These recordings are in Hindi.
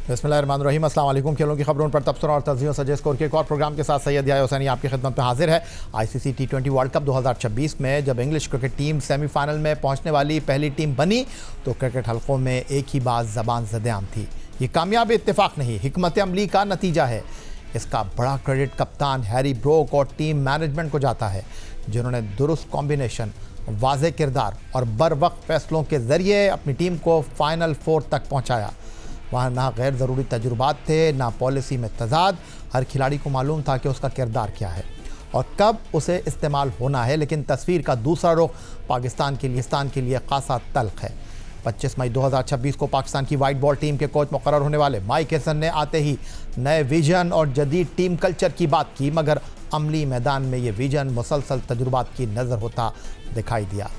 बिस्मिल्लाहिर्रहमानिर्रहीम, अस्सलाम वालेकुम। खेलों की खबरों पर तबसरा और तज्ज़ियों सजे स्कोर के एक और प्रोग्राम के साथ सैयद याह्या हुसैनी आपकी खिदमत में हाजिर है। आईसीसी टी20 वर्ल्ड कप 2026 में जब इंग्लिश क्रिकेट टीम सेमीफाइनल में पहुंचने वाली पहली टीम बनी तो क्रिकेट हलकों में एक ही बात ज़बान ज़द-ए-आम थी, ये कामयाब इत्तेफाक नहीं, हिकमत अमली का नतीजा है। इसका बड़ा क्रेडिट कप्तान हैरी ब्रोक और टीम मैनेजमेंट को जाता है, जिन्होंने दुरुस्त कॉम्बिनेशन, वाज़े किरदार और बर वक्त फैसलों के ज़रिए अपनी टीम को फाइनल 4 तक पहुँचाया। वहाँ ना गैर ज़रूरी तजुर्बात थे, ना पॉलिसी में तजाद। हर खिलाड़ी को मालूम था कि उसका किरदार क्या है और कब उसे इस्तेमाल होना है। लेकिन तस्वीर का दूसरा रुख पाकिस्तान के लिए खासा तल्ख है। 25 मई 2026 को पाकिस्तान की वाइट बॉल टीम के कोच मुकर्रर होने वाले माइक हेसन ने आते ही नए विजन और जदीद टीम कल्चर की बात की, मगर अमली मैदान में ये विजन मुसलसल तजुर्बात की नज़र होता दिखाई दिया।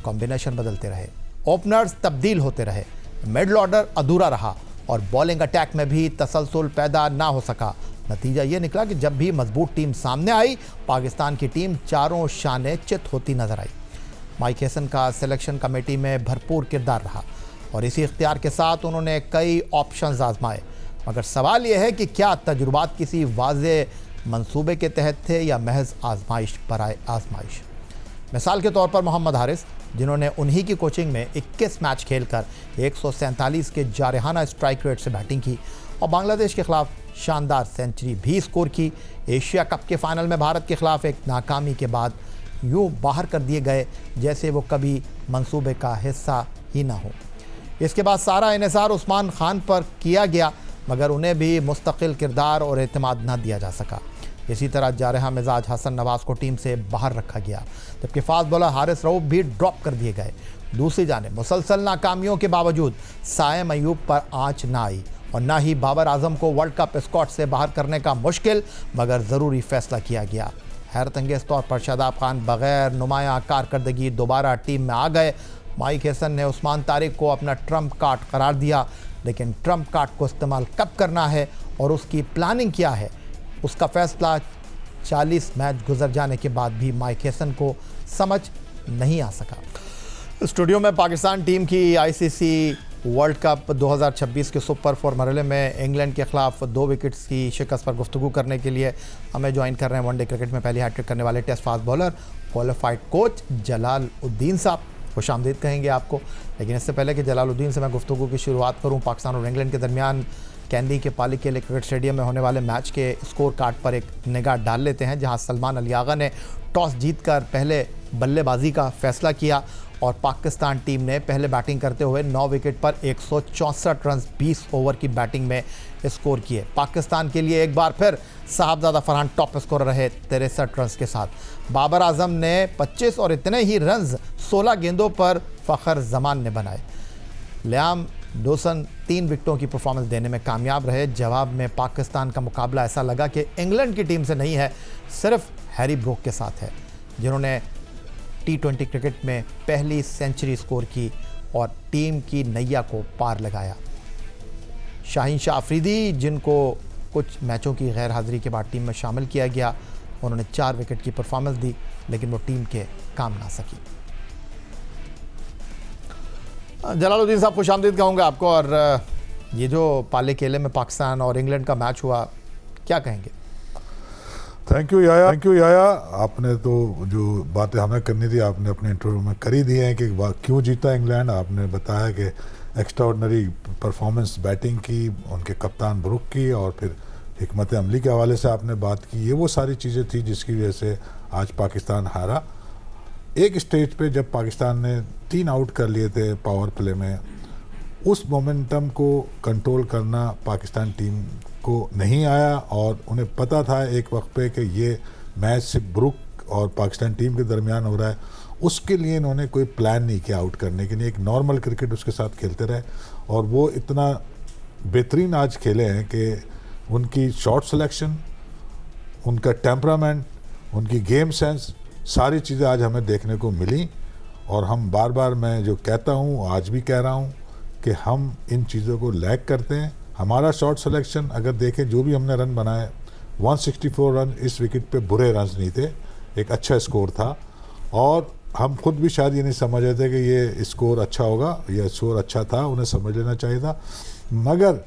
कॉम्बिनेशन बदलते रहे, ओपनर्स तब्दील होते रहे, मिडल ऑर्डर अधूरा रहा और बॉलिंग अटैक में भी तसलसल पैदा ना हो सका। नतीजा ये निकला कि जब भी मजबूत टीम सामने आई, पाकिस्तान की टीम चारों शाने चित होती नजर आई। माइक हेसन का सिलेक्शन कमेटी में भरपूर किरदार रहा और इसी इख्तियार के साथ उन्होंने कई ऑप्शंस आजमाए, मगर सवाल यह है कि क्या तजुर्बात किसी वाज़े मंसूबे के तहत थे या महज आजमाइश बराए आजमाइश। मिसाल के तौर पर मोहम्मद हारिस, जिन्होंने उन्हीं की कोचिंग में 21 मैच खेलकर 147 के जारहाना स्ट्राइक रेट से बैटिंग की और बांग्लादेश के खिलाफ शानदार सेंचुरी भी स्कोर की। एशिया कप के फाइनल में भारत के खिलाफ एक नाकामी के बाद यूँ बाहर कर दिए गए जैसे वो कभी मंसूबे का हिस्सा ही ना हो। इसके बाद सारा इन्हिसार उस्मान खान पर किया गया, मगर उन्हें भी मुस्तकिल किरदार और एतमाद न दिया जा सका। इसी तरह जारहा मिजाज हसन नवाज़ को टीम से बाहर रखा गया, जबकि फास्ट बॉलर हारिस रऊफ भी ड्रॉप कर दिए गए। दूसरी जानिब मुसलसल नाकामियों के बावजूद साइम अयूब पर आँच ना आई और ना ही बाबर आजम को वर्ल्ड कप स्क्वाड से बाहर करने का मुश्किल मगर ज़रूरी फैसला किया गया। हैरत अंगेज़ तौर पर शादाब खान बग़ैर नुमायाँ कारकर्दगी दोबारा टीम में आ गए। माइक हेसन ने उस्मान तारिक को अपना ट्रम्प कार्ड करार दिया, लेकिन ट्रम्प कार्ड को इस्तेमाल कब करना है और उसकी प्लानिंग क्या है, उसका फैसला 40 मैच गुजर जाने के बाद भी माइक हेसन को समझ नहीं आ सका। स्टूडियो में पाकिस्तान टीम की आईसीसी वर्ल्ड कप 2026 के सुपर 4 मरहले में इंग्लैंड के खिलाफ 2 विकेट्स की शिकस्त पर गुफ्तगू करने के लिए हमें ज्वाइन कर रहे हैं वनडे क्रिकेट में पहली हैट्रिक करने वाले test fast bowler, qualified coach Jalaluddin साहब। खुशामदीद कहेंगे आपको। लेकिन इससे पहले कि जलालुद्दीन से मैं गुफ्तगू की शुरुआत करूँ, पाकिस्तान और इंग्लैंड के दरमियान कैंडी के पाली के लिए क्रिकेट स्टेडियम में होने वाले मैच के स्कोर कार्ड पर एक निगाह डाल लेते हैं, जहां सलमान अली आगा ने टॉस जीतकर पहले बल्लेबाजी का फैसला किया और पाकिस्तान टीम ने पहले बैटिंग करते हुए 9 विकेट पर 164 रन 20 ओवर की बैटिंग में स्कोर किए। पाकिस्तान के लिए एक बार फिर साहबजादा फरहान टॉप स्कोरर रहे 63 रन के साथ। बाबर आजम ने 25 और इतने ही रन 16 गेंदों पर फ़खर जमान ने बनाए। लियाम डोसन 3 विकेटों की परफॉर्मेंस देने में कामयाब रहे। जवाब में पाकिस्तान का मुकाबला ऐसा लगा कि इंग्लैंड की टीम से नहीं है, सिर्फ हैरी ब्रोक के साथ है, जिन्होंने टी20 क्रिकेट में पहली सेंचुरी स्कोर की और टीम की नैया को पार लगाया। शाहीन शाह अफरीदी, जिनको कुछ मैचों की गैर हाजिरी के बाद टीम में शामिल किया गया, उन्होंने 4 विकेट की परफॉर्मेंस दी, लेकिन वो टीम के काम ना सकी। जलालुद्दीन साहब, खुशामदीद कहूँगा आपको। और ये जो पाले केले में पाकिस्तान और इंग्लैंड का मैच हुआ, क्या कहेंगे? थैंक यू याया। आपने तो जो बातें हमें करनी थी आपने अपने इंटरव्यू में कर ही दी हैं कि क्यों जीता इंग्लैंड। आपने बताया कि एक्स्ट्राऑर्डिनरी परफॉर्मेंस बैटिंग की, उनके कप्तान ब्रुक की, और फिर हिकमत अमली के हवाले से आपने बात की। ये वो सारी चीज़ें थी जिसकी वजह से आज पाकिस्तान हारा। एक स्टेज पे जब पाकिस्तान ने 3 आउट कर लिए थे पावर प्ले में, उस मोमेंटम को कंट्रोल करना पाकिस्तान टीम को नहीं आया और उन्हें पता था एक वक्त पे कि ये मैच सिर्फ ब्रुक और पाकिस्तान टीम के दरमियान हो रहा है। उसके लिए इन्होंने कोई प्लान नहीं किया आउट करने के लिए, एक नॉर्मल क्रिकेट उसके साथ खेलते रहे और वो इतना बेहतरीन आज खेले हैं कि उनकी शॉट सिलेक्शन, उनका टेम्परामेंट, उनकी गेम सेंस, सारी चीज़ें आज हमें देखने को मिली। और हम बार बार, मैं जो कहता हूँ आज भी कह रहा हूँ कि हम इन चीज़ों को लैग करते हैं। हमारा शॉट सिलेक्शन अगर देखें, जो भी हमने रन बनाए, 164 रन इस विकेट पे बुरे रन नहीं थे, एक अच्छा स्कोर था। और हम खुद भी शायद ये नहीं समझ रहे थे कि ये स्कोर अच्छा होगा, यह स्कोर अच्छा था, उन्हें समझ लेना चाहिए था। मगर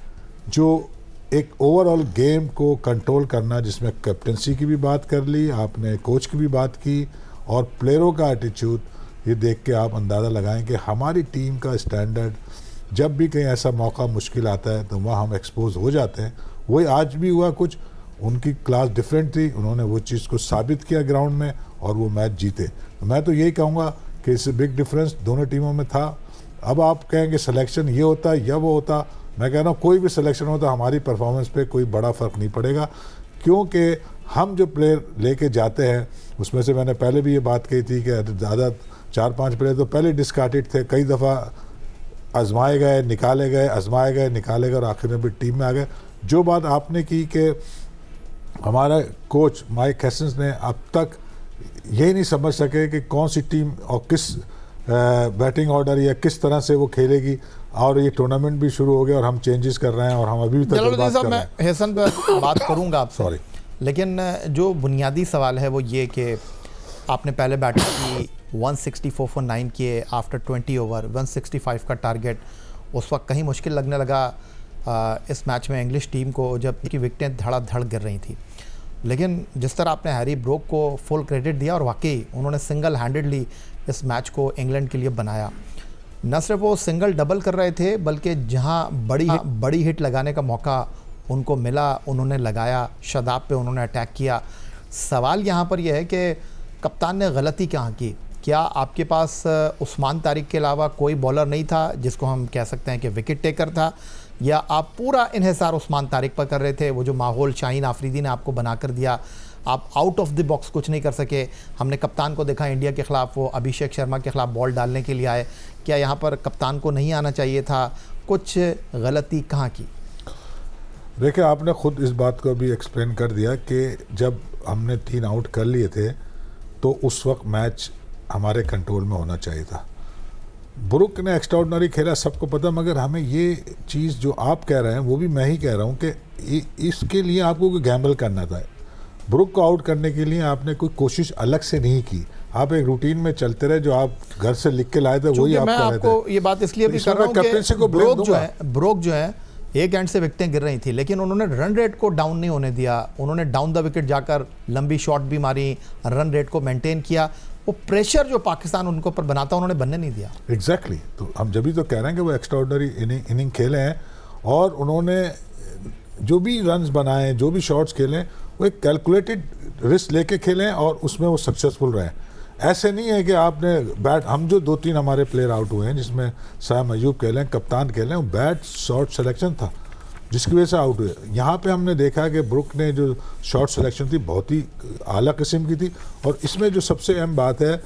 जो एक ओवरऑल गेम को कंट्रोल करना, जिसमें कैप्टनसी की भी बात कर ली आपने, कोच की भी बात की, और प्लेयरों का एटीट्यूड, ये देख के आप अंदाज़ा लगाएं कि हमारी टीम का स्टैंडर्ड, जब भी कहीं ऐसा मौका मुश्किल आता है तो वहाँ हम एक्सपोज हो जाते हैं। वही आज भी हुआ, कुछ उनकी क्लास डिफरेंट थी, उन्होंने वो चीज़ को साबित किया ग्राउंड में और वो मैच जीते। तो मैं तो यही कहूँगा कि इससे बिग डिफरेंस दोनों टीमों में था। अब आप कहेंगे सिलेक्शन ये होता या वो होता, मैं कह रहा हूँ कोई भी सिलेक्शन होता, हमारी परफॉर्मेंस पे कोई बड़ा फ़र्क नहीं पड़ेगा, क्योंकि हम जो प्लेयर लेके जाते हैं उसमें से मैंने पहले भी ये बात कही थी कि ज़्यादा 4-5 प्लेयर तो पहले डिस्कार्टेड थे, कई दफ़ा आजमाए गए, निकाले गए, आजमाए गए, निकाले गए और आखिर में भी टीम में आ गए। जो बात आपने की कि हमारा कोच माइक हेसन ने अब तक यही नहीं समझ सके कि कौन सी टीम और किस बैटिंग ऑर्डर या किस तरह से वो खेलेगी, और ये टूर्नामेंट भी शुरू हो गया और हम चेंजेस कर रहे हैं और हम अभी भी तजुर्बा कर रहे हैं। मैं हेसन पर बात करूंगा आपसे, सॉरी, लेकिन जो बुनियादी सवाल है वो ये कि आपने पहले बैटिंग की 164 फॉर 9 किए आफ्टर 20 ओवर, 165 का टारगेट। उस वक्त कहीं मुश्किल लगने लगा इस मैच में इंग्लिश टीम को, जब की विकेटें धड़ाधड़ गिर रही थी। लेकिन जिस तरह आपने हैरी ब्रोक को फुल क्रेडिट दिया, और वाकई उन्होंने सिंगल हैंडेडली इस मैच को इंग्लैंड के लिए बनाया। न सिर्फ वो सिंगल डबल कर रहे थे, बल्कि जहां बड़ी हिट लगाने का मौका उनको मिला उन्होंने लगाया, शादाब पे उन्होंने अटैक किया। सवाल यहाँ पर यह है कि कप्तान ने गलती कहाँ की? क्या आपके पास उस्मान तारिक के अलावा कोई बॉलर नहीं था जिसको हम कह सकते हैं कि विकेट टेकर था, या आप पूरा इन्हिसार उस्मान तारिक पर कर रहे थे? वो जो माहौल शाहीन आफरीदी ने आपको बना कर दिया, आप आउट ऑफ द बॉक्स कुछ नहीं कर सके। हमने कप्तान को देखा इंडिया के ख़िलाफ़, वो अभिषेक शर्मा के ख़िलाफ़ बॉल डालने के लिए आए। क्या यहाँ पर कप्तान को नहीं आना चाहिए था? कुछ गलती कहाँ की? देखिए, आपने ख़ुद इस बात को भी एक्सप्लेन कर दिया कि जब हमने 3 आउट कर लिए थे तो उस वक्त मैच हमारे कंट्रोल में होना चाहिए था। ब्रुक ने एक्स्ट्राऑर्डिनरी खेला, सबको पता, मगर हमें ये चीज़ जो आप कह रहे हैं वो भी मैं ही कह रहा हूँ कि इसके लिए आपको कोई गैम्बल करना था। ब्रुक को आउट करने के लिए आपने कोई कोशिश अलग से नहीं की, आप एक रूटीन में चलते रहे, जो आप घर से लिख के लाए थे वही आप कर रहे थे। आपको ये बात इसलिए भी कर रहा हूं कि ब्रोक जो है एक एंड से विकेटें गिर रही थी, लेकिन उन्होंने रन रेट को डाउन नहीं होने दिया। उन्होंने डाउन द विकेट जाकर लंबी शॉट भी मारी, रन रेट को मेंटेन किया। वो प्रेशर जो पाकिस्तान उनको पर बनाता उन्होंने बनने नहीं दिया। एग्जैक्टली, तो हम जब भी तो कह रहे हैं कि वो एक्स्ट्राऑर्डिनरी इनिंग खेले हैं, और उन्होंने जो भी रन्स बनाए, जो भी शॉट्स खेले, वो एक कैलकुलेटेड रिस्क लेके खेलें और उसमें वो सक्सेसफुल रहे। ऐसे नहीं है कि आपने बैट, हम जो 2-3 हमारे प्लेयर आउट हुए हैं, जिसमें साम अयूब कह लें, कप्तान कह लें, वो बैट शॉट सिलेक्शन था जिसकी वजह से आउट हुए। यहाँ पे हमने देखा कि ब्रुक ने जो शॉट सिलेक्शन थी बहुत ही आला किस्म की थी, और इसमें जो सबसे अहम बात है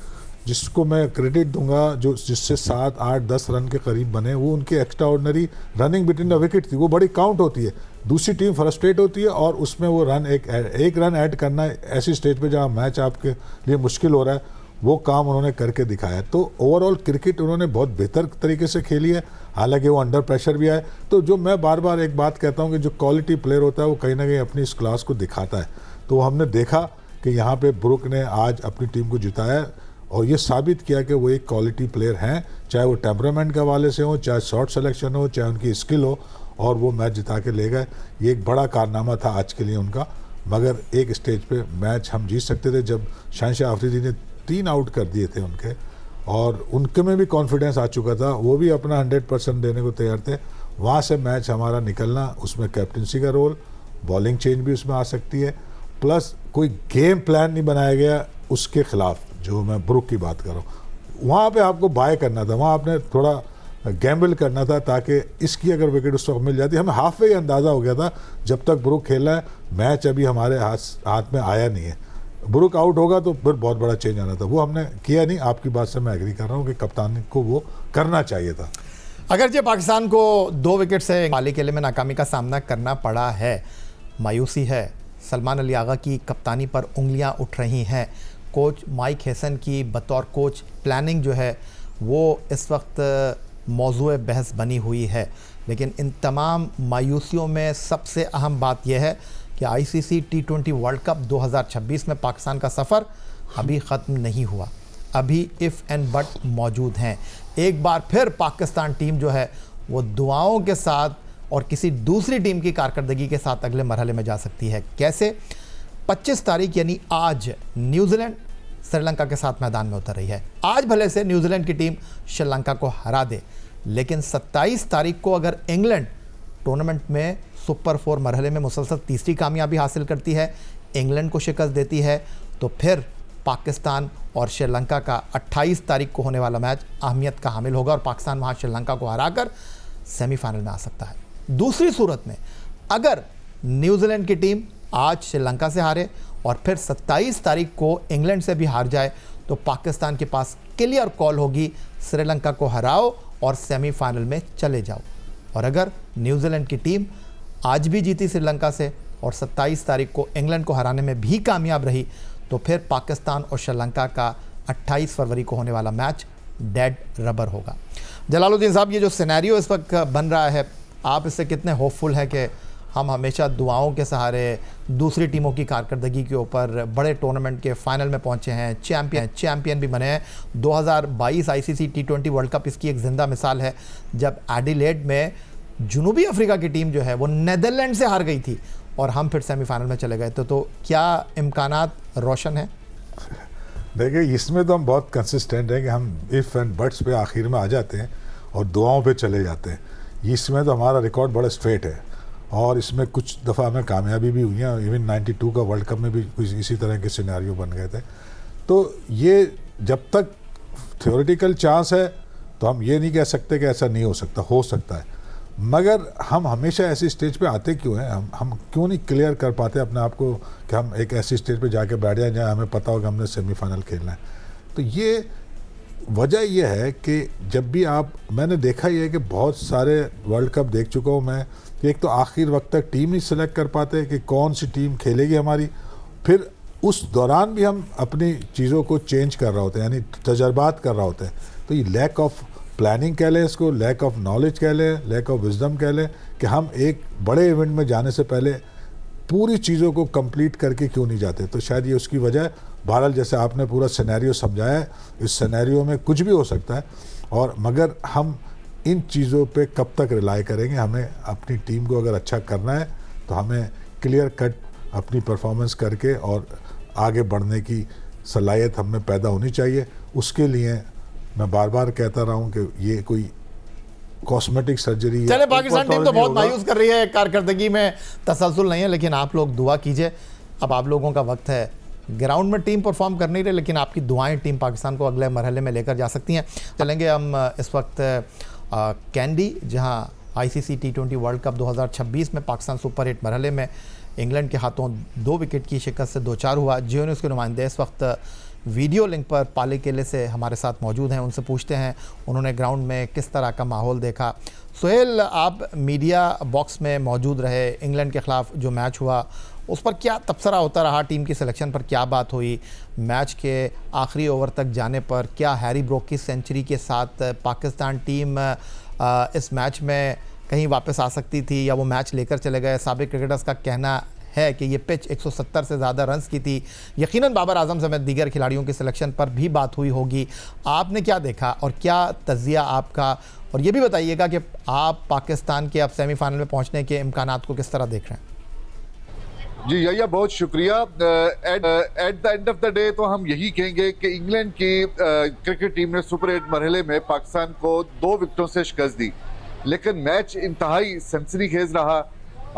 जिसको मैं क्रेडिट दूंगा, जो जिससे 7, 8, 10 रन के करीब बने, वो उनकी extraordinary running between the wicket थी। वो बड़ी काउंट होती है, दूसरी टीम फ्रस्ट्रेट होती है और उसमें वो रन एक रन ऐड करना ऐसी स्टेज पे जहाँ मैच आपके लिए मुश्किल हो रहा है, वो काम उन्होंने करके दिखाया। तो ओवरऑल क्रिकेट उन्होंने बहुत बेहतर तरीके से खेली है, हालांकि वो अंडर प्रेशर भी आए। तो जो मैं बार बार एक बात कहता हूँ कि जो क्वालिटी प्लेयर होता है वो कहीं ना कहीं अपनी इस क्लास को दिखाता है। तो हमने देखा कि यहाँ पे ब्रुक ने आज अपनी टीम को जिताया और ये साबित किया कि वो एक क्वालिटी प्लेयर हैं, चाहे वो टेम्परामेंट के हवाले से हो, चाहे शॉट सिलेक्शन हो, चाहे उनकी स्किल हो, और वो मैच जिता के ले गए। ये एक बड़ा कारनामा था आज के लिए उनका। मगर एक स्टेज पे मैच हम जीत सकते थे जब शहनशाह आफरीदी ने 3 आउट कर दिए थे उनके, और उनके में भी कॉन्फिडेंस आ चुका था, वो भी अपना 100% देने को तैयार थे। वहाँ से मैच हमारा निकलना, उसमें कैप्टनसी का रोल, बॉलिंग चेंज भी उसमें आ सकती है, प्लस कोई गेम प्लान नहीं बनाया गया उसके खिलाफ, जो मैं ब्रुक की बात कर रहा हूँ। वहाँ पे आपको बाय करना था, वहाँ आपने थोड़ा गैम्बल करना था, ताकि इसकी अगर विकेट उस वक्त मिल जाती। हमें हाफ वे अंदाज़ा हो गया था जब तक ब्रुक खेला है, मैच अभी हमारे हाथ में आया नहीं है। ब्रुक आउट होगा तो फिर बहुत बड़ा चेंज आना था, वो हमने किया नहीं। आपकी बात से मैं एग्री कर रहा हूँ कि कप्तान को वो करना चाहिए था। अगरचे पाकिस्तान को 2 विकेट से माली किले में नाकामी का सामना करना पड़ा है, मायूसी है। सलमान अली आगा की कप्तानी पर उंगलियां उठ रही हैं। कोच माइक हेसन की बतौर कोच प्लानिंग जो है वो इस वक्त मौजूए बहस बनी हुई है। लेकिन इन तमाम मायूसियों में सबसे अहम बात यह है कि ICC T20 वर्ल्ड कप 2026 में पाकिस्तान का सफ़र अभी ख़त्म नहीं हुआ, अभी इफ़ एंड बट मौजूद हैं। एक बार फिर पाकिस्तान टीम जो है वो दुआओं के साथ और किसी दूसरी टीम की कारकर्दगी के साथ अगले मरहले में जा सकती है। कैसे? 25 तारीख यानी आज न्यूजीलैंड श्रीलंका के साथ मैदान में उतर रही है। आज भले से न्यूजीलैंड की टीम श्रीलंका को हरा दे, लेकिन 27 तारीख को अगर इंग्लैंड टूर्नामेंट में सुपर 4 मरहले में मुसलसल तीसरी कामयाबी हासिल करती है, इंग्लैंड को शिकस्त देती है, तो फिर पाकिस्तान और श्रीलंका का 28 तारीख को होने वाला मैच अहमियत का हामिल होगा और पाकिस्तान वहाँ श्रीलंका को हराकर सेमीफाइनल में आ सकता है। दूसरी सूरत में अगर न्यूजीलैंड की टीम आज श्रीलंका से हारे और फिर 27 तारीख को इंग्लैंड से भी हार जाए, तो पाकिस्तान के पास क्लियर कॉल होगी, श्रीलंका को हराओ और सेमीफाइनल में चले जाओ। और अगर न्यूजीलैंड की टीम आज भी जीती श्रीलंका से और 27 तारीख को इंग्लैंड को हराने में भी कामयाब रही, तो फिर पाकिस्तान और श्रीलंका का 28 फरवरी को होने वाला मैच डेड रबर होगा। जलालुद्दीन साहब, ये जो सिनेरियो इस वक्त बन रहा है, आप इससे कितने होपफुल हैं कि हम हमेशा दुआओं के सहारे दूसरी टीमों की कारकर्दगी के ऊपर बड़े टूर्नामेंट के फाइनल में पहुंचे हैं, चैंपियन भी बने हैं। 2022 आईसीसी T20 वर्ल्ड कप इसकी एक ज़िंदा मिसाल है, जब एडिलेड में जनूबी अफ्रीका की टीम जो है वो नीदरलैंड से हार गई थी और हम फिर सेमीफाइनल में चले गए। तो क्या इम्कानात रोशन है? देखिए, इसमें तो हम बहुत कंसिस्टेंट हैं कि हम इफ़ एंड बट्स पे आखिर में आ जाते हैं और दुआओं पे चले जाते हैं। इसमें तो हमारा रिकॉर्ड बड़ा स्ट्रेट है और इसमें कुछ दफ़ा हमें कामयाबी भी हुई है। इवन 92 का वर्ल्ड कप में भी कुछ इसी तरह के सिनेरियो बन गए थे। तो ये जब तक थ्योरेटिकल चांस है तो हम ये नहीं कह सकते कि ऐसा नहीं हो सकता है। मगर हम हमेशा ऐसी स्टेज पे आते क्यों हैं? हम क्यों नहीं क्लियर कर पाते अपने आप को कि हम एक ऐसी स्टेज पे जाके बैठ जाएं जहाँ हमें पता हो कि हमने सेमीफाइनल खेलना है। तो ये वजह यह है कि जब भी मैंने देखा ये है कि बहुत सारे वर्ल्ड कप देख चुका हूँ मैं, कि एक तो आखिर वक्त तक टीम नहीं सिलेक्ट कर पाते कि कौन सी टीम खेलेगी हमारी, फिर उस दौरान भी हम अपनी चीज़ों को चेंज कर रहे होते हैं, यानी तजर्बात कर रहे होते हैं। तो ये लैक ऑफ प्लानिंग कह लें, इसको लैक ऑफ नॉलेज कह लें, लैक ऑफ विजडम कह लें, कि हम एक बड़े इवेंट में जाने से पहले पूरी चीज़ों को कंप्लीट करके क्यों नहीं जाते। तो शायद ये उसकी वजह है। बहरहाल जैसे आपने पूरा सिनेरियो समझाया है, इस सिनेरियो में कुछ भी हो सकता है, और मगर हम इन चीज़ों पे कब तक रिलाई करेंगे? हमें अपनी टीम को अगर अच्छा करना है तो हमें क्लियर कट अपनी परफॉर्मेंस करके और आगे बढ़ने की सलाहियत हमें पैदा होनी चाहिए। उसके लिए मैं बार बार कहता रहा हूँ कि ये कोई कॉस्मेटिक सर्जरी है। चले, पाकिस्तान टीम तो बहुत मायूस कर रही है, कारकर्दगी में तसलसल नहीं है, लेकिन आप लोग दुआ कीजिए। अब आप लोगों का वक्त है। ग्राउंड में टीम परफॉर्म कर नहीं रहे, लेकिन आपकी दुआएं टीम पाकिस्तान को अगले मरहले में लेकर जा सकती हैं। चलेंगे हम इस वक्त कैंडी, जहां आईसीसी T20 वर्ल्ड कप 2026 में पाकिस्तान सुपर 8 मरहले में इंग्लैंड के हाथों 2 विकेट की शिकस्त से 2-4 हुआ। जियो न्यूज़ के नुमाइंदे इस वक्त वीडियो लिंक पर पाले केले से हमारे साथ मौजूद हैं, उनसे पूछते हैं उन्होंने ग्राउंड में किस तरह का माहौल देखा। सुहेल, आप मीडिया बॉक्स में मौजूद रहे, इंग्लैंड के ख़िलाफ़ जो मैच हुआ उस पर क्या तबसरा होता रहा? टीम की सिलेक्शन पर क्या बात हुई? मैच के आखिरी ओवर तक जाने पर क्या हैरी ब्रोक की सेंचुरी के साथ पाकिस्तान टीम इस मैच में कहीं वापस आ सकती थी या वो मैच लेकर चले गए? साबिक क्रिकेटर्स का कहना है कि ये पिच 170 से ज़्यादा रन्स की थी। यकीनन बाबर आजम समेत दीगर खिलाड़ियों की सिलेक्शन पर भी बात हुई होगी। आपने क्या देखा और क्या तज़िया आपका? और ये भी बताइएगा कि आप पाकिस्तान के अब सेमीफाइनल में पहुंचने के इम्कानात को किस तरह देख रहे हैं? जी यहिया, बहुत शुक्रिया। At the end of the day तो हम यही कहेंगे कि इंग्लैंड की क्रिकेट टीम ने सुपर 8 मरहले में पाकिस्तान को 2 विकेटों से शिकस्त दी, लेकिन मैच इंतहाई सनसनी खेज रहा।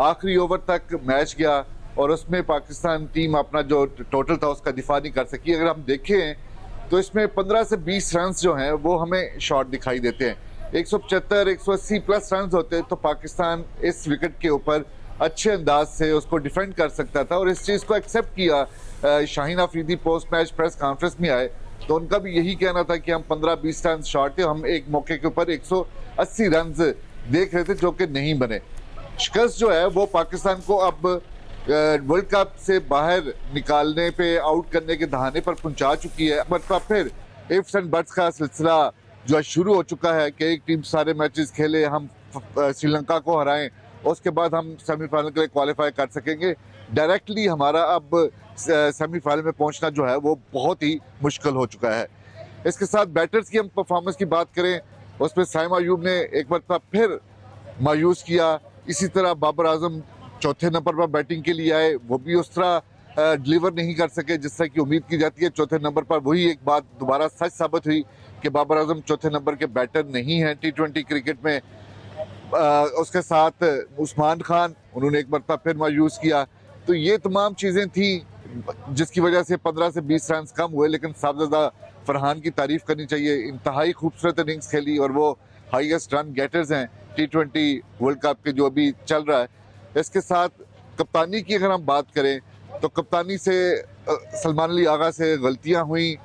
आखिरी ओवर तक मैच गया और उसमें पाकिस्तान टीम अपना जो टोटल था उसका दिफा नहीं कर सकी। अगर हम देखें तो इसमें 15 से 20 रन जो हैं वो हमें शॉर्ट दिखाई देते हैं। 175 180 प्लस रन होते तो पाकिस्तान इस विकेट के ऊपर अच्छे अंदाज से उसको डिफेंड कर सकता था और इस चीज़ को एक्सेप्ट किया। Shaheen Afridi post match press conference में आए तो उनका भी यही कहना था कि हम 15-20 रन शॉर्ट थे। हम एक मौके के ऊपर 180 रन देख रहे थे जो कि नहीं बने। शिकस्त जो है वो पाकिस्तान को अब वर्ल्ड कप से बाहर निकालने पे, आउट करने के दहाने पर पहुंचा चुकी है। मतलब फिर इफ्स एंड बट्स का सिलसिला जो है शुरू हो चुका है कि एक टीम सारे मैचेस खेले, हम श्रीलंका को हराएं, उसके बाद हम सेमीफाइनल के लिए क्वालिफाई कर सकेंगे। डायरेक्टली हमारा अब सेमीफाइनल में पहुंचना जो है वो बहुत ही मुश्किल हो चुका है। इसके साथ बैटर्स की हम परफॉर्मेंस की बात करें, उसमें साइम अयूब ने एक बार फिर मायूस किया। इसी तरह बाबर आजम चौथे नंबर पर बैटिंग के लिए आए, वो भी उस तरह डिलीवर नहीं कर सके जिस तरह की उम्मीद की जाती है। चौथे नंबर पर वही एक बात दोबारा सच साबित हुई कि बाबर आजम चौथे नंबर के बैटर नहीं हैं T20 क्रिकेट में। उसके साथ उस्मान खान, उन्होंने एक मरतबा फिर मायूस किया। तो ये तमाम चीज़ें थी जिसकी वजह से 15 से 20 रन कम हुए, लेकिन साहबजादा फरहान की तारीफ करनी चाहिए। इंतहाई खूबसूरत इनिंग्स खेली और वो हाईएस्ट रन गेटर्स हैं T20 वर्ल्ड कप के जो अभी चल रहा है। इसके साथ कप्तानी की अगर हम बात करें तो कप्तानी से सलमान अली आगा से गलतियां हुई।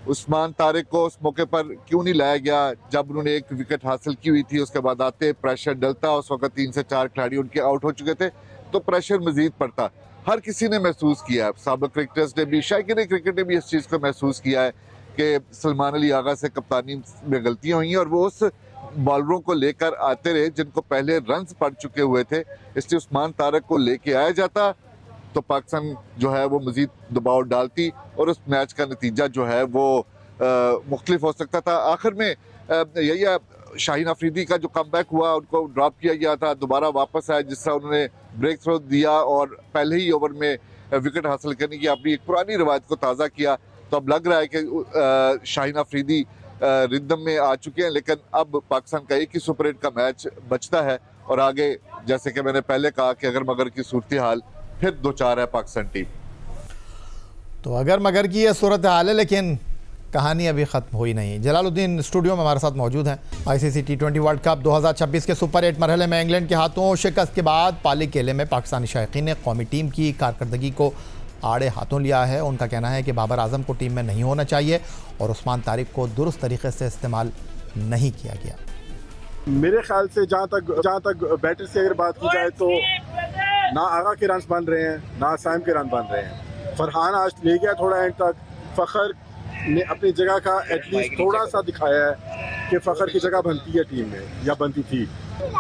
उस्मान तारिक को उस मौके पर क्यों नहीं लाया गया जब उन्होंने एक विकेट हासिल की हुई थी? उसके बाद आते प्रेशर डलता, उस वक्त 3 से 4 खिलाड़ी उनके आउट हो चुके थे, तो प्रेशर मजीद पड़ता। हर किसी ने महसूस किया है, साबिक क्रिकेटर्स ने भी, शायकीन क्रिकेट ने भी इस चीज़ को महसूस किया है कि सलमान अली आगा से कप्तानी में गलतियाँ हुई और वो उस बॉलरों को लेकर आते रहे जिनको पहले रन्स पड़ चुके हुए थे। इसलिए उस्मान तारिक को लेके आया जाता तो पाकिस्तान जो है वो मजीद दबाव डालती और उस मैच का नतीजा जो है वो मुख्तलिफ हो सकता था। आखिर में यही शाहीन अफरीदी का जो कमबैक हुआ, उनको ड्रॉप किया गया था, दोबारा वापस आया जिस तरह उन्होंने ब्रेक थ्रो दिया और पहले ही ओवर में विकेट हासिल करने की अपनी एक पुरानी रवायत को ताज़ा किया। तो अब लग रहा है कि शाहीन अफरीदी रिदम में आ चुके हैं, लेकिन अब पाकिस्तान का एक ही सुपर 8 का मैच बचता है और आगे जैसे कि मैंने पहले कहा कि अगर मगर की सूरत हाल फिर 2-4 है पाकिस्तान टीम। तो अगर मगर की यह सूरत हाल है, लेकिन कहानी अभी ख़त्म हुई नहीं। जलालुद्दीन स्टूडियो में हमारे साथ मौजूद हैं। ICC T20 वर्ल्ड कप 2026 के सुपर 8 मरहले में इंग्लैंड के हाथों शिकस्त के बाद पाली केले में पाकिस्तानी शायकीन ने कौमी टीम की कारकर्दगी को आड़े हाथों लिया है। उनका कहना है कि बाबर आजम को टीम में नहीं होना चाहिए और उस्मान तारिक को दुरुस्त तरीके से इस्तेमाल नहीं किया गया। मेरे ख्याल से जहाँ तक बैटर से अगर बात की जाए तो ना आगा के रन बन रहे हैं, ना साइम के रन बन रहे हैं। फरहान आज ले गया थोड़ा एंड तक, फ़खर ने अपनी जगह का एटलीस्ट थोड़ा सा दिखाया है कि फ़खर की जगह बनती है टीम में या बनती थी।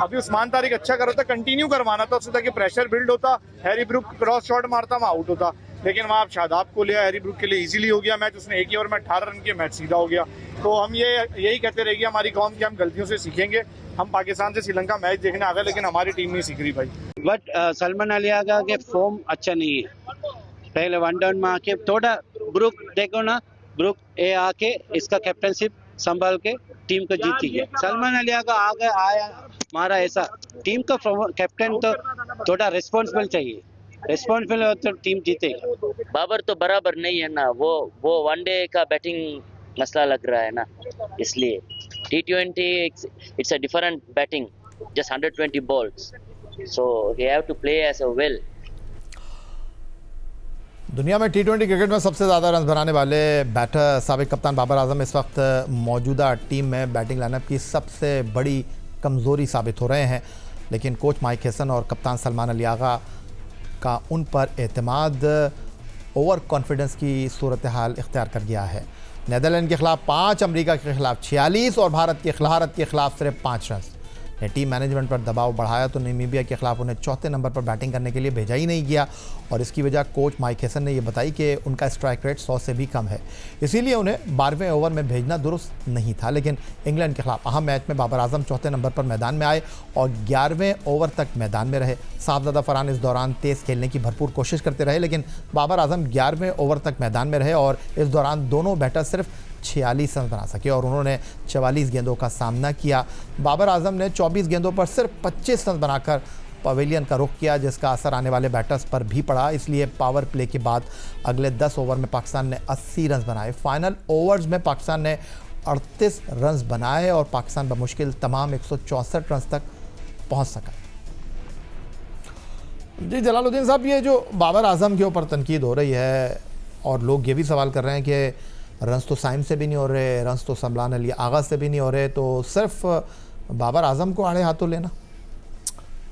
अभी उस्मान तारिक अच्छा कर रहा था, कंटिन्यू करवाना था उससे ताकि प्रेशर बिल्ड होता। हैरी ब्रूक क्रॉस शॉट मारता, वहाँ आउट होता, लेकिन वहाँ आप शादाब को लिया। हैरी ब्रूक के लिए इजीली हो गया मैच, उसने एक ही ओवर में 18 रन किए, मैच सीधा हो गया। तो हम यही कहते रहेंगे हमारी कौम की, हम गलतियों से सीखेंगे। हम पाकिस्तान से श्रीलंका मैच देखने आ गए, लेकिन हमारी टीम नहीं सीख रही भाई। बट सलमान अली आगा के फॉर्म अच्छा नहीं है। पहले वन डाउन में आके थोड़ा ब्रूक देखो ना, ब्रूक ए आके इसका कैप्टनशिप संभाल के टीम को जीती है। सलमान अली आगा आगे आया हमारा ऐसा टीम का कैप्टन तो थोड़ा रिस्पॉन्सिबल चाहिए, रिस्पॉन्सिबल हो तो टीम जीतेगी। बाबर तो बराबर नहीं है ना, वो वनडे का बैटिंग मसला लग रहा है ना, इसलिए T20 it's a different batting, just 120 balls, so he have to play as a well. दुनिया में T20 क्रिकेट में सबसे ज़्यादा रन बनाने वाले बैटर साबिक कप्तान बाबर आजम इस वक्त मौजूदा टीम में बैटिंग लाइनअप की सबसे बड़ी कमज़ोरी साबित हो रहे हैं। लेकिन कोच माइक हेसन और कप्तान सलमान अली आगा का उन पर एतमाद ओवर कॉन्फिडेंस की सूरत हाल इख्तियार कर गया है। नीदरलैंड के खिलाफ 5, अमेरिका के खिलाफ 46 और भारत के खिलाफ सिर्फ 5 रन ने टीम मैनेजमेंट पर दबाव बढ़ाया तो नामीबिया के खिलाफ उन्हें चौथे नंबर पर बैटिंग करने के लिए भेजा ही नहीं गया और इसकी वजह कोच माइक हेसन ने यह बताई कि उनका स्ट्राइक रेट 100 से भी कम है, इसीलिए उन्हें 12वें ओवर में भेजना दुरुस्त नहीं था। लेकिन इंग्लैंड के खिलाफ अहम मैच में बाबर आजम चौथे नंबर पर मैदान में आए और 11वें ओवर तक मैदान में रहे। साहबजादा फरहान इस दौरान तेज़ खेलने की भरपूर कोशिश करते रहे, लेकिन बाबर आजम 11वें ओवर तक मैदान में रहे और इस दौरान दोनों बैटर सिर्फ 46 रन बना सके और उन्होंने 44 गेंदों का सामना किया। बाबर आजम ने 24 गेंदों पर सिर्फ 25 रन बनाकर पवेलियन का रुख किया, जिसका असर आने वाले बैटर्स पर भी पड़ा। इसलिए पावर प्ले के बाद अगले 10 ओवर में पाकिस्तान ने 80 रन बनाए। फाइनल ओवर्स में पाकिस्तान ने 38 रन बनाए और पाकिस्तान बमुश्किल तमाम 164 रन तक पहुंच सका। जी जलालुद्दीन साहब, ये जो बाबर आजम के ऊपर तनकीद हो रही है और लोग ये भी सवाल कर रहे हैं कि रन्स तो साइम से भी नहीं हो रहे, रन्स तो सलमान अली आगा से भी नहीं हो रहे, तो सिर्फ बाबर आजम को आड़े हाथों लेना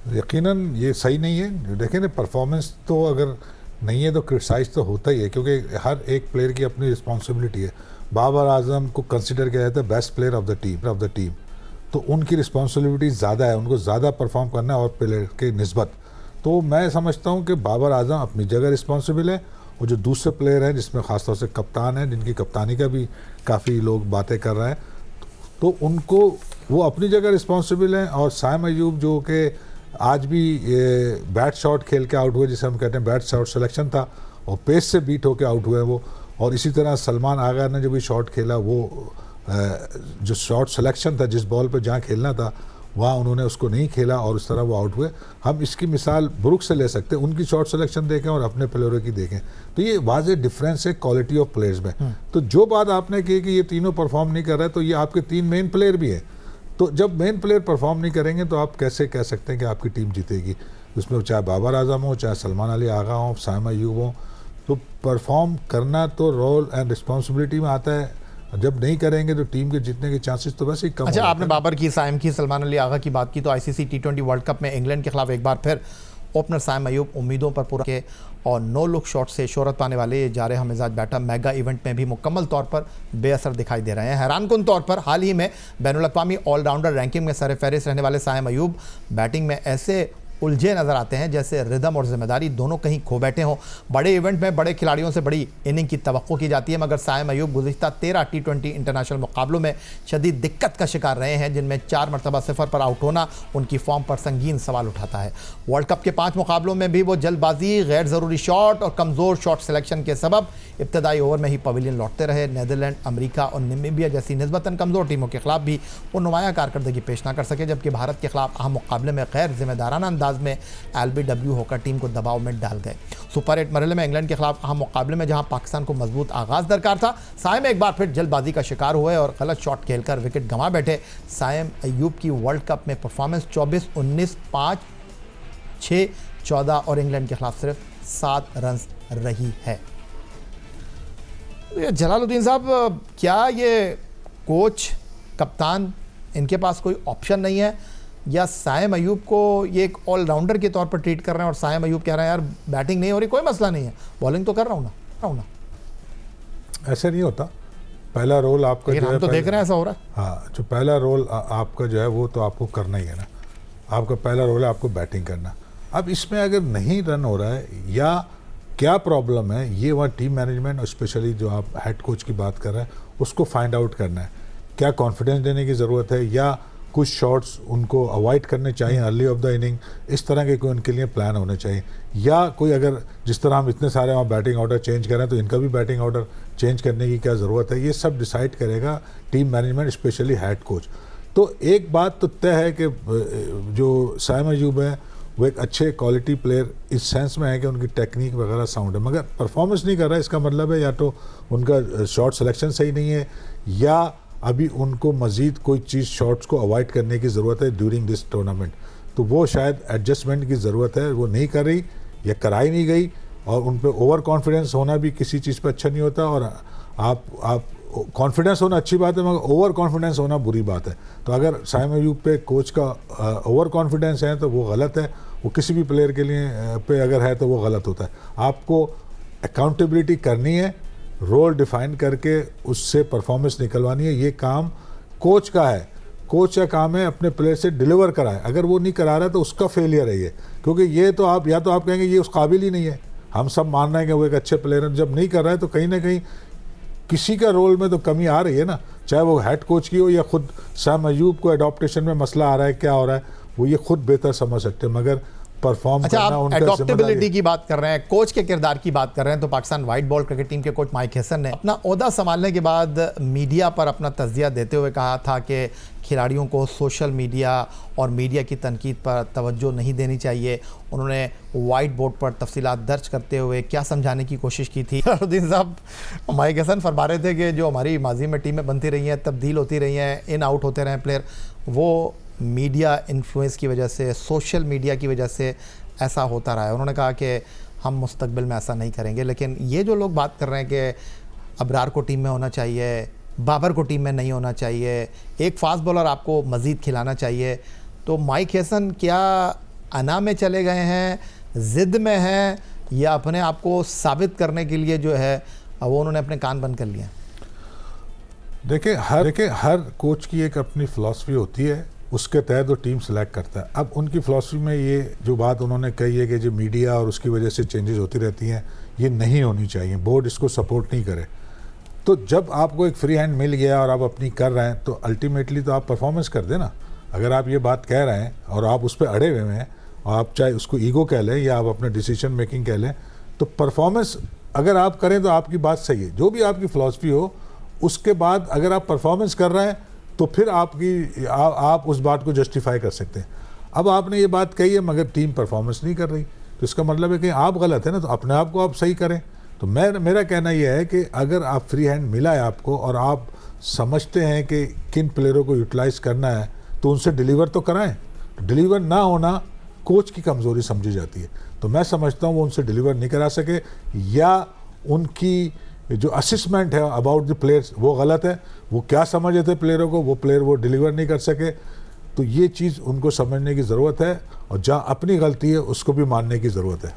यकीनन ये सही नहीं है। देखें ना, परफॉर्मेंस तो अगर नहीं है तो क्रिटिसाइज तो होता ही है, क्योंकि हर एक प्लेयर की अपनी रिस्पॉन्सिबिलिटी है। बाबर आजम को कंसिडर किया जाता है best player of the team, तो उनकी रिस्पॉन्सिबिलिटी ज़्यादा है, उनको ज़्यादा परफॉर्म करना है और प्लेयर के निस्बत। तो मैं समझता हूँ कि बाबर आजम अपनी जगह रिस्पॉन्सिबल है और जो दूसरे प्लेयर हैं जिसमें ख़ासतौर से कप्तान है, जिनकी कप्तानी का भी काफ़ी लोग बातें कर रहे हैं, तो उनको वो अपनी जगह रिस्पॉन्सिबल हैं। और साइम अयूब जो कि आज भी ये बैट शॉट खेल के आउट हुए, जिसे हम कहते हैं बैट शॉट सिलेक्शन था, और पेस से बीट होकर आउट हुए वो। और इसी तरह सलमान आगा ने जो भी शॉट खेला, वो जो शॉट सिलेक्शन था, जिस बॉल पर जहाँ खेलना था वहाँ उन्होंने उसको नहीं खेला और उस तरह वो आउट हुए। हम इसकी मिसाल ब्रुक से ले सकते हैं, उनकी शॉट सिलेक्शन देखें और अपने प्लेयरों की देखें, तो ये वाज़ेह डिफरेंस है क्वालिटी ऑफ प्लेयर्स में। तो जो बात आपने की कि ये तीनों परफॉर्म नहीं कर रहे, तो ये आपके 3 मेन प्लेयर भी हैं। तो जब मेन प्लेयर परफॉर्म नहीं करेंगे तो आप कैसे कह सकते हैं कि आपकी टीम जीतेगी? उसमें चाहे बाबर आजम हो, चाहे सलमान अली आगा हो, साइम अयूब हो, तो परफॉर्म करना तो रोल एंड रिस्पॉन्सिबिलिटी में आता है। जब नहीं करेंगे तो टीम के जीतने के चांसेस तो वैसे ही कम। अच्छा, आपने बाबर की, साइम की, सलमान अली आगा की बात की, तो आईसीसी T20 वर्ल्ड कप में इंग्लैंड के खिलाफ एक बार फिर ओपनर साइम अयूब उम्मीदों पर पूरा के और नो लुक शॉट से शोहरत पाने वाले जारह मिजाज बैटर मेगा इवेंट में भी मुकम्मल तौर पर बेअसर दिखाई दे रहे हैं। हैरानकुन तौर पर हाल ही में बैनुल अक़वामी ऑलराउंडर रैंकिंग में सरफहरिस्त रहने वाले साइम अयूब बैटिंग में ऐसे उलझे नजर आते हैं जैसे रिदम और जिम्मेदारी दोनों कहीं खो बैठे हों। बड़े इवेंट में बड़े खिलाड़ियों से बड़ी इनिंग की तवक्को की जाती है, मगर साइम अयूब गुज़िश्ता 13 T20 इंटरनेशनल मुकाबलों में शदीद दिक्कत का शिकार रहे हैं, जिनमें 4 मरतबा 0 पर आउट होना उनकी फॉर्म पर संगीन सवाल उठाता है। वर्ल्ड कप के 5 मुकाबलों में भी वो जल्दबाजी, गैर ज़रूरी शॉट और कमज़ोर शॉट सिलेक्शन के सबब इब्तदाई ओवर में ही पवेलियन लौटते रहे। नीदरलैंड, अमरीका और नामीबिया जैसी निस्बतन कमज़ोर टीमों के खिलाफ भी वो नुमायाँ कारकर्दगी पेश ना कर सके, जबकि भारत के खिलाफ अहम मुकाबले में गैर जिम्मेदाराना अंदाज में LBW होकर टीम को दबाव में डाल गए। सुपर 8 मरहले में इंग्लैंड के खिलाफ अहम मुकाबले में जहां पाकिस्तान को मजबूत आगाज़ दरकार था, साइम एक बार फिर जल्दबाजी का शिकार हुए और गलत शॉट खेलकर विकेट गंवा बैठे। साइम अयूब की वर्ल्ड कप में परफॉर्मेंस 24-19, 5-6, 14 और इंग्लैंड के खिलाफ सिर्फ 7 रन रही है। जलालुद्दीन साहब, क्या ये कोच, कप्तान, इनके पास कोई ऑप्शन नहीं है, या साइम अयूब को ये एक ऑलराउंडर के तौर पर ट्रीट कर रहे हैं और साइम अयूब कह रहे हैं यार बैटिंग नहीं हो रही, कोई मसला नहीं है, बॉलिंग तो कर रहा हूँ ना? ऐसे नहीं होता। पहला रोल आपका जो है, तो देख रहे हैं ऐसा हो रहा है। हाँ, जो पहला रोल आपका जो है वो तो आपको करना ही है ना। आपका पहला रोल है आपको बैटिंग करना। अब इसमें अगर नहीं रन हो रहा है या क्या प्रॉब्लम है, ये वहाँ टीम मैनेजमेंट और स्पेशली जो आप हेड कोच की बात कर रहे हैं उसको फाइंड आउट करना है। क्या कॉन्फिडेंस देने की ज़रूरत है, या कुछ शॉट्स उनको अवॉइड करने चाहिए अर्ली ऑफ द इनिंग, इस तरह के कोई उनके लिए प्लान होने चाहिए। या कोई, अगर जिस तरह हम इतने सारे वहाँ बैटिंग ऑर्डर चेंज करें तो इनका भी बैटिंग ऑर्डर चेंज करने की क्या ज़रूरत है, ये सब डिसाइड करेगा team management, specially head coach. तो एक बात तो तय है कि जो साइम अयूब है वो एक अच्छे क्वालिटी प्लेयर इस सेंस में है कि उनकी टेक्निक वगैरह साउंड है, मगर परफॉर्मेंस नहीं कर रहा है। इसका मतलब है या तो उनका शॉट सिलेक्शन सही नहीं है, या अभी उनको मज़ीद कोई चीज़ शॉट्स को अवॉइड करने की ज़रूरत है ड्यूरिंग दिस टूर्नामेंट। तो वो शायद एडजस्टमेंट की ज़रूरत है, वो नहीं कर रही या कराई नहीं गई। और उन पर ओवर कॉन्फिडेंस होना भी किसी चीज़ पर अच्छा नहीं होता। और आप कॉन्फिडेंस होना अच्छी बात है, मगर ओवर कॉन्फिडेंस होना बुरी बात है। तो अगर साइम अयूब पे कोच का ओवर कॉन्फिडेंस है तो वो गलत है। वो किसी भी प्लेयर के लिए पे अगर है तो वो गलत होता है। आपको अकाउंटेबिलिटी करनी है, रोल डिफाइन करके उससे परफॉर्मेंस निकलवानी है। ये काम कोच का है। कोच का काम है अपने प्लेयर से डिलीवर कराए। अगर वो नहीं करा रहा तो उसका फेलियर है ये, क्योंकि ये तो आप, या तो आप कहेंगे ये उस काबिल ही नहीं है, हम सब मान रहे हैं कि वो एक अच्छे प्लेयर है। जब नहीं कर रहा है तो कहीं ना कहीं किसी का रोल में तो कमी आ रही है ना, चाहे वो हेड कोच की हो या खुद साइम अयूब को एडॉप्टेशन में मसला आ रहा है, क्या हो रहा है, वो ये खुद बेहतर समझ सकते हैं। मगर परफॉर्म अच्छा, करना आप उनका एडॉप्टेबिलिटी की बात कर रहे हैं, कोच के किरदार की बात कर रहे हैं, तो Pakistan white ball cricket team के कोच माइक हैसन ने अपना ओहदा संभालने के बाद मीडिया पर अपना तज्जिया देते हुए कहा था कि खिलाड़ियों को सोशल मीडिया और मीडिया की तनकीद पर तवज्जो नहीं देनी चाहिए। उन्होंने वाइट बोर्ड पर तफसीलात दर्ज करते हुए क्या समझाने की कोशिश की थी? जलालुद्दीन साहब, माइक हैसन फरमा रहे थे कि जो हमारी माजी में टीमें बनती रही हैं, तब्दील होती रही हैं, इन आउट होते रहे प्लेयर, वो मीडिया इन्फ्लुएंस की वजह से, सोशल मीडिया की वजह से ऐसा होता रहा है। उन्होंने कहा कि हम मुस्तकबिल में ऐसा नहीं करेंगे। लेकिन ये जो लोग बात कर रहे हैं कि अबरार को टीम में होना चाहिए, बाबर को टीम में नहीं होना चाहिए, एक फास्ट बॉलर आपको मज़ीद खिलाना चाहिए, तो माइक हैसन क्या अना में चले गए हैं, ज़िद में हैं, या अपने आप को साबित करने के लिए जो है वो उन्होंने अपने कान बंद कर लिए? देखिए हर कोच की एक अपनी फ़िलासफ़ी होती है, उसके तहत वो टीम सेलेक्ट करता है। अब उनकी फ़िलासफ़ी में ये जो बात उन्होंने कही है कि जो मीडिया और उसकी वजह से चेंजेस होती रहती हैं, ये नहीं होनी चाहिए, बोर्ड इसको सपोर्ट नहीं करे। तो जब आपको एक फ्री हैंड मिल गया और आप अपनी कर रहे हैं तो अल्टीमेटली तो आप परफॉर्मेंस कर देना। अगर आप ये बात कह रहे हैं और आप उस पर अड़े हुए हैं आप चाहे उसको ईगो कह लें या आप अपने डिसीजन मेकिंग कह लें, तो परफॉर्मेंस अगर आप करें तो आपकी बात सही है, जो भी आपकी फ़िलासफ़ी हो, उसके बाद अगर आप परफॉर्मेंस कर रहे हैं तो फिर आप उस बात को जस्टिफाई कर सकते हैं। अब आपने ये बात कही है मगर टीम परफॉर्मेंस नहीं कर रही, तो इसका मतलब है कि आप गलत है ना, तो अपने आप को आप सही करें। तो मेरा कहना यह है कि अगर आप फ्री हैंड मिला है आपको और आप समझते हैं कि किन प्लेयरों को यूटिलाइज़ करना है तो उनसे डिलीवर तो कराएं। डिलीवर ना होना कोच की कमज़ोरी समझी जाती है, तो मैं समझता हूँ वो उनसे डिलीवर नहीं करा सके या उनकी जो असेसमेंट है अबाउट द प्लेयर्स वो गलत है, वो क्या समझ रहे थे प्लेयरों को, वो प्लेयर वो डिलीवर नहीं कर सके। तो ये चीज़ उनको समझने की ज़रूरत है और जहाँ अपनी गलती है उसको भी मानने की ज़रूरत है।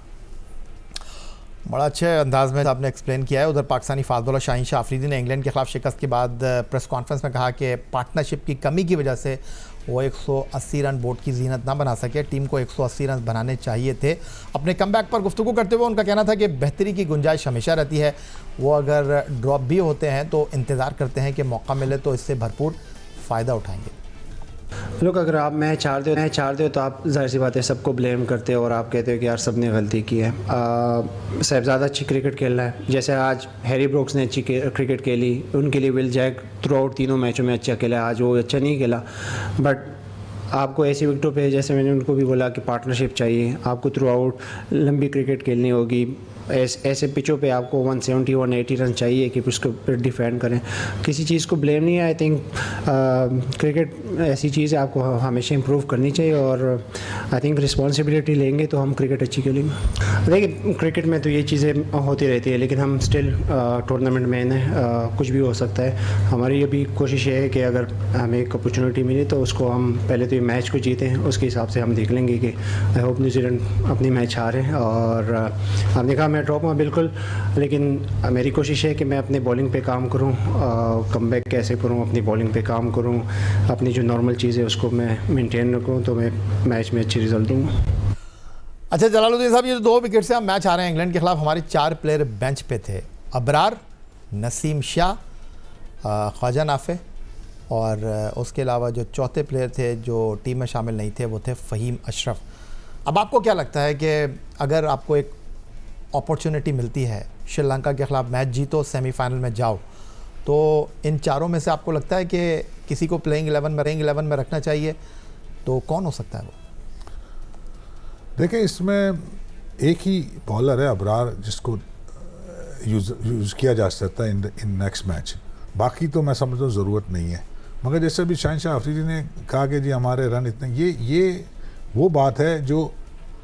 बड़ा अच्छे अंदाज में आपने एक्सप्लेन किया है। उधर पाकिस्तानी फास्ट शाहीन शाह अफरीदी ने इंग्लैंड के खिलाफ शिकस्त के बाद प्रेस कॉन्फ्रेंस में कहा कि पार्टनरशिप की कमी की वजह से वो 180 रन बोर्ड की जीनत ना बना सके, टीम को 180 रन बनाने चाहिए थे। अपने कमबैक पर गुफ्तगू करते हुए उनका कहना था कि बेहतरी की गुंजाइश हमेशा रहती है, वो अगर ड्रॉप भी होते हैं तो इंतज़ार करते हैं कि मौका मिले तो इससे भरपूर फ़ायदा उठाएंगे। लोग अगर आप मैच हारते हो तो आप जाहिर सी बात है सबको ब्लेम करते हो और आप कहते हो कि यार सबने गलती की है। साहबज़ादा अच्छी क्रिकेट खेल रहा है, जैसे आज हैरी ब्रुक्स ने अच्छी क्रिकेट खेली, उनके लिए विल जैक थ्रू आउट तीनों मैचों में अच्छा खेला, आज वो अच्छा नहीं खेला। बट आपको ऐसी विकेटों पे जैसे मैंने उनको भी बोला कि पार्टनरशिप चाहिए, आपको थ्रू आउट लंबी क्रिकेट खेलनी होगी। ऐसे पिचों पे आपको 170 180 रन चाहिए कि उसको फिर डिफेंड करें। किसी चीज़ को ब्लेम नहीं है। आई थिंक क्रिकेट ऐसी चीज़ है आपको हमेशा इंप्रूव करनी चाहिए और आई थिंक रिस्पॉन्सिबिलिटी लेंगे तो हम क्रिकेट अच्छी खेलेंगे। देखिए क्रिकेट में तो ये चीज़ें होती रहती है, लेकिन हम स्टिल टूर्नामेंट में हैं, कुछ भी हो सकता है। हमारी ये भी कोशिश है कि अगर हमें एक अपॉर्चुनिटी मिले तो उसको हम पहले तो ये मैच को जीतें, उसके हिसाब से हम देख लेंगे कि आई होप न्यूजीलैंड अपनी मैच हारे। और आपने कहा मैं ड्रॉप हूँ बिल्कुल, लेकिन मेरी कोशिश है कि मैं अपनी बॉलिंग पे काम करूँ, कमबैक कैसे करूँ, अपनी बॉलिंग पे काम करूँ, अपनी जो नॉर्मल चीज़ है उसको मैं मेंटेन रखूँ तो मैं मैच में अच्छी रिजल्ट दूँगा। अच्छा जलालुद्दीन साहब, ये जो 2 विकेट से हम मैच आ रहे हैं इंग्लैंड के खिलाफ, हमारे 4 प्लेयर बेंच पे थे, अबरार, नसीम शाह, ख्वाजा नाफे और उसके अलावा जो चौथे प्लेयर थे जो टीम में शामिल नहीं थे वो थे फ़हीम अशरफ। अब आपको क्या लगता है कि अगर आपको एक अपॉर्चुनिटी मिलती है श्रीलंका के ख़िलाफ़ मैच जीतो, सेमीफाइनल में जाओ, तो इन चारों में से आपको लगता है कि किसी को प्लेइंग 11 में रखना चाहिए, तो कौन हो सकता है वो? देखिए इसमें एक ही बॉलर है अबरार जिसको यूज़ किया जा सकता है इन नेक्स्ट मैच, बाकी तो मैं समझता हूँ ज़रूरत नहीं है। मगर जैसे अभी शाहीन शाह अफरीदी ने कहा कि जी हमारे रन इतने, ये वो बात है जो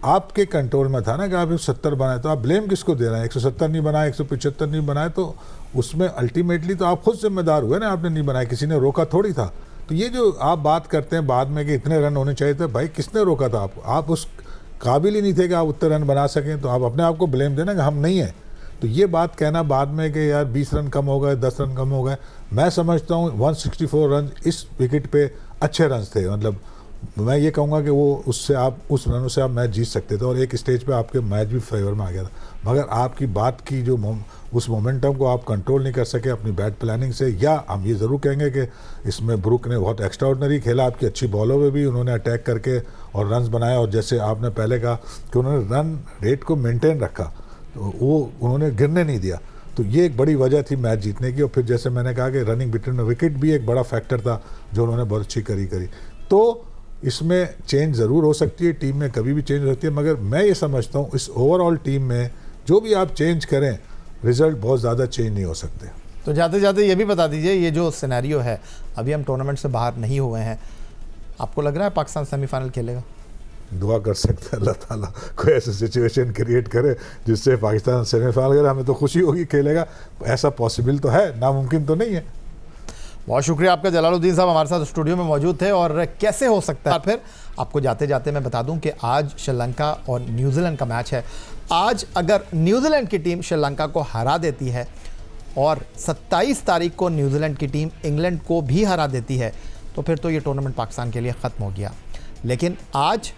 आपके कंट्रोल में था ना कि आप 70 बनाए, तो आप ब्लेम किसको दे रहे हैं? 170 नहीं बनाए, 175 नहीं बनाए, तो उसमें अल्टीमेटली तो आप खुद जिम्मेदार हुए ना, आपने नहीं बनाए, किसी ने रोका थोड़ी था। तो ये जो आप बात करते हैं बाद में कि इतने रन होने चाहिए थे, भाई किसने रोका था आपको? आप उस काबिल ही नहीं थे कि आप उतने रन बना सकें, तो आप अपने आप को ब्लेम देना कि हम नहीं हैं। तो ये बात कहना बाद में कि यार 20 रन कम हो गए, 10 रन कम हो गए, मैं समझता हूँ 164 रन इस विकेट पे अच्छे रन थे। मतलब मैं ये कहूँगा कि वो उससे आप उस रनों से आप मैच जीत सकते थे और एक स्टेज पे आपके मैच भी फेवर में आ गया था। मगर आपकी बात की जो उस मोमेंटम को आप कंट्रोल नहीं कर सके अपनी बैट प्लानिंग से, या हम ये ज़रूर कहेंगे कि इसमें ब्रुक ने बहुत एक्स्ट्राऑर्डिनरी खेला, आपकी अच्छी बॉलों में भी उन्होंने अटैक करके और रन्स बनाए, और जैसे आपने पहले कहा कि उन्होंने रन रेट को मेनटेन रखा, तो वो उन्होंने गिरने नहीं दिया, तो ये एक बड़ी वजह थी मैच जीतने की। और फिर जैसे मैंने कहा कि रनिंग बिटवीन विकेट भी एक बड़ा फैक्टर था जो उन्होंने बहुत अच्छी करी। तो इसमें चेंज ज़रूर हो सकती है, टीम में कभी भी चेंज होती है, मगर मैं ये समझता हूँ इस ओवरऑल टीम में जो भी आप चेंज करें रिज़ल्ट बहुत ज़्यादा चेंज नहीं हो सकते। तो जाते जाते ये भी बता दीजिए, ये जो सिनेरियो है, अभी हम टूर्नामेंट से बाहर नहीं हुए हैं, आपको लग रहा है पाकिस्तान सेमीफाइनल खेलेगा? दुआ कर सकते हैं अल्लाह ताला कोई ऐसी सिचुएशन क्रिएट करे जिससे पाकिस्तान सेमीफाइनल करे, हमें तो खुशी होगी, खेलेगा, ऐसा पॉसिबल तो है, नामुमकिन तो नहीं है। बहुत शुक्रिया आपका जलालुद्दीन साहब, हमारे साथ स्टूडियो में मौजूद थे। और कैसे हो सकता है, फिर आपको जाते जाते मैं बता दूं कि आज श्रीलंका और न्यूजीलैंड का मैच है। आज अगर न्यूजीलैंड की टीम श्रीलंका को हरा देती है और 27 तारीख को न्यूजीलैंड की टीम इंग्लैंड को भी हरा देती है, तो फिर तो ये टूर्नामेंट पाकिस्तान के लिए ख़त्म हो गया। लेकिन आज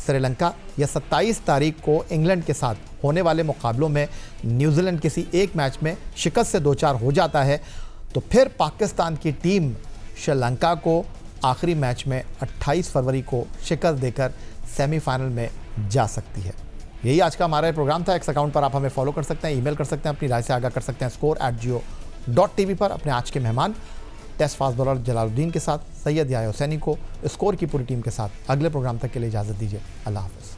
श्रीलंका या 27 तारीख को इंग्लैंड के साथ होने वाले मुकाबलों में न्यूजीलैंड किसी एक मैच में शिकस्त से 2-4 हो जाता है, तो फिर पाकिस्तान की टीम श्रीलंका को आखिरी मैच में 28 फरवरी को शिकस्त देकर सेमीफाइनल में जा सकती है। यही आज का हमारा प्रोग्राम था। एक्स अकाउंट पर आप हमें फॉलो कर सकते हैं, ईमेल कर सकते हैं, अपनी राय से आगाह कर सकते हैं score@geo.tv पर। अपने आज के मेहमान टेस्ट फास्ट बॉलर जलालुद्दीन के साथ सैयद याह्या हुसैनी को स्कोर की पूरी टीम के साथ अगले प्रोग्राम तक के लिए इजाज़त दीजिए। अल्लाह हाफ़िज़।